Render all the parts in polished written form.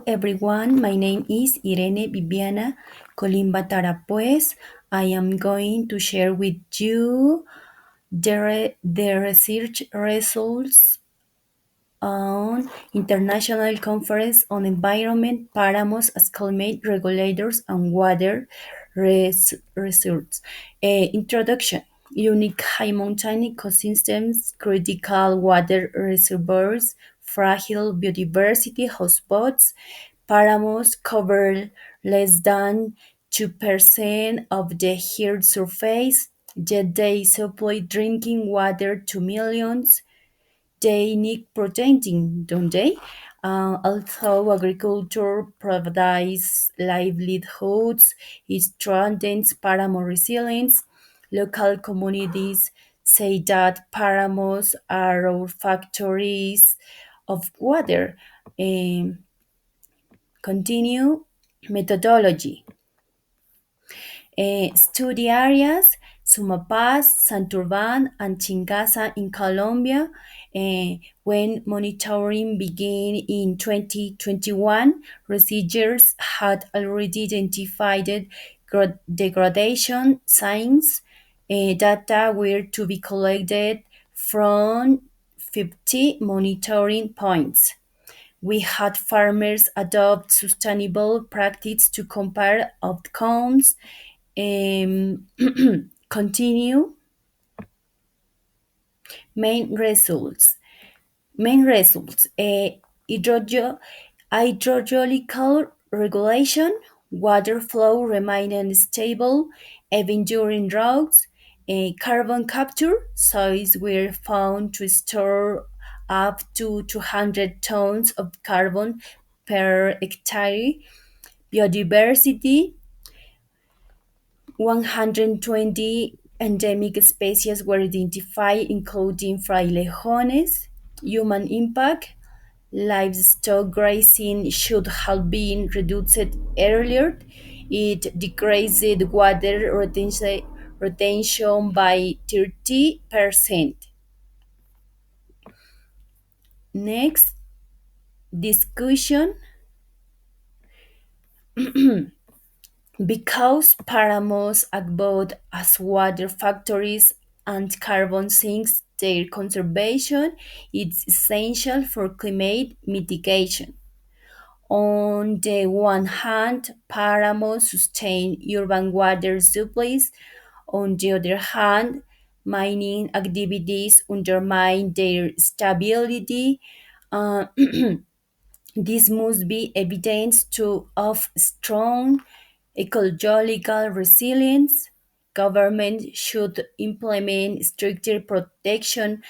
everyone, my name is Irene Viviana Colimba Tarapuez. I am going to share with you the research results on International Conference on Environment, Páramos as Climate Regulators and Water Resources. Introduction. Unique high mountain ecosystems, critical water reservoirs, fragile biodiversity hotspots. Páramos cover less than 2% of the Earth's surface, yet they supply drinking water to millions. They need protecting, don't they? Although agriculture provides livelihoods, it strengthens Paramo resilience. Local communities say that Paramos are our factories of water. Um, Continue methodology. Study areas, Sumapaz, Santurban, and Chingasa in Colombia. When monitoring began in 2021, researchers had already identified degradation signs. Data were to be collected from 50 monitoring points. We had farmers adopt sustainable practices to compare outcomes. um, Continue. Main results. Main results. Hydrological regulation. Water flow remaining stable even during droughts. Carbon capture. Soils were found to store up to 200 tons of carbon per hectare. Biodiversity. 120 endemic species were identified, including frailejones. Human impact. Livestock grazing should have been reduced earlier. It decreased water retention by 30%. Next, discussion. Because Páramos act both as water factories and carbon sinks, their conservation is essential for climate mitigation. On the one hand, Páramos sustain urban water supplies. On the other hand, mining activities undermine their stability. Uh, this must be evidence of strong ecological resilience. Government should implement stricter protection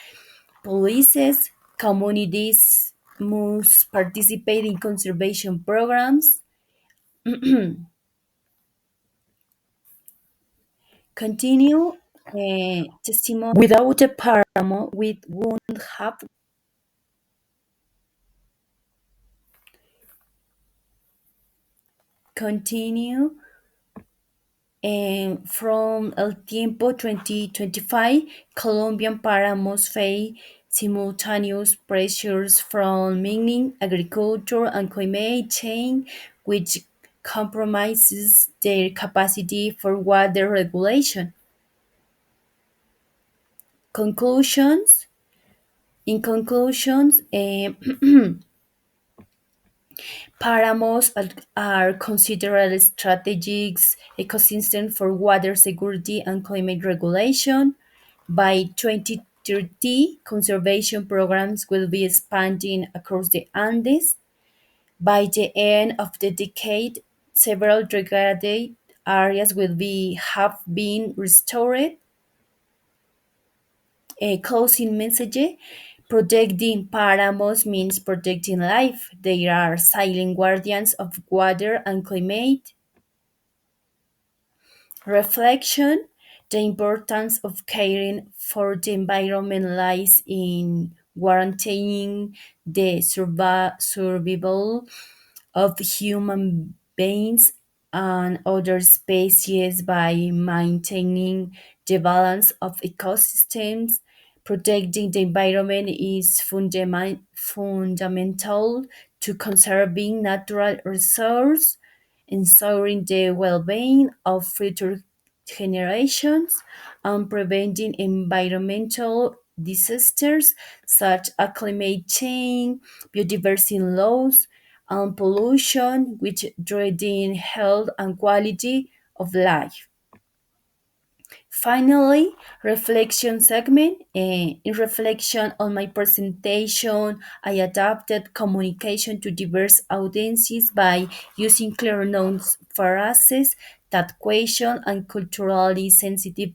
policies. Communities must participate in conservation programs. Continue testimony. Without a paramo, we wouldn't have. Continue. From El Tiempo 2025, Colombian páramos face simultaneous pressures from mining, agriculture, and climate change, which compromises their capacity for water regulation. Conclusions. In conclusions, Páramos are considered strategic ecosystems for water security and climate regulation. By 2030, conservation programs will be expanding across the Andes. By the end of the decade, several degraded areas have been restored. A closing message. Protecting páramos means protecting life. They are silent guardians of water and climate. Reflection. The importance of caring for the environment lies in guaranteeing the survival of human beings and other species by maintaining the balance of ecosystems. Protecting the environment is fundamental to conserving natural resources, ensuring the well-being of future generations, and preventing environmental disasters such as climate change, biodiversity loss, and pollution, which threaten health and quality of life. Finally, reflection segment. In reflection on my presentation, I adapted communication to diverse audiences by using clear known phrases that question and culturally sensitive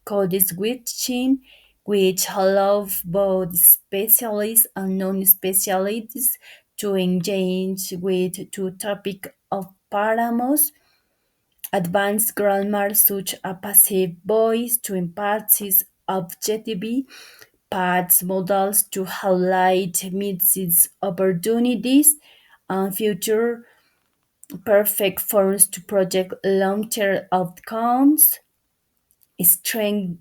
code switching, which allow both specialists and non-specialists to engage with two topic of Páramos. Advanced grammar such as passive voice to emphasis objectivity, paths models to highlight missed opportunities, and future perfect forms to project long-term outcomes, strength,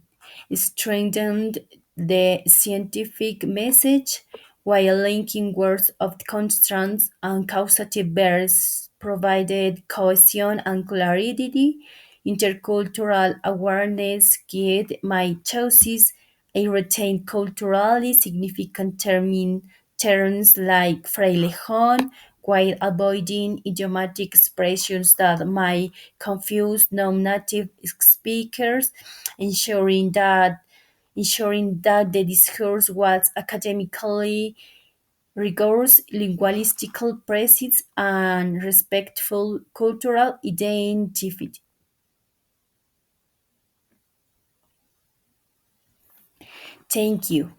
strengthened the scientific message while linking words of constraints and causative verbs provided cohesion and clarity. Intercultural awareness guided my choices. I retained culturally significant terms like frailejón while avoiding idiomatic expressions that might confuse non-native speakers, ensuring that ensuring that the discourse was academically rigorous, linguistical precise, and respectful cultural identity. Thank you.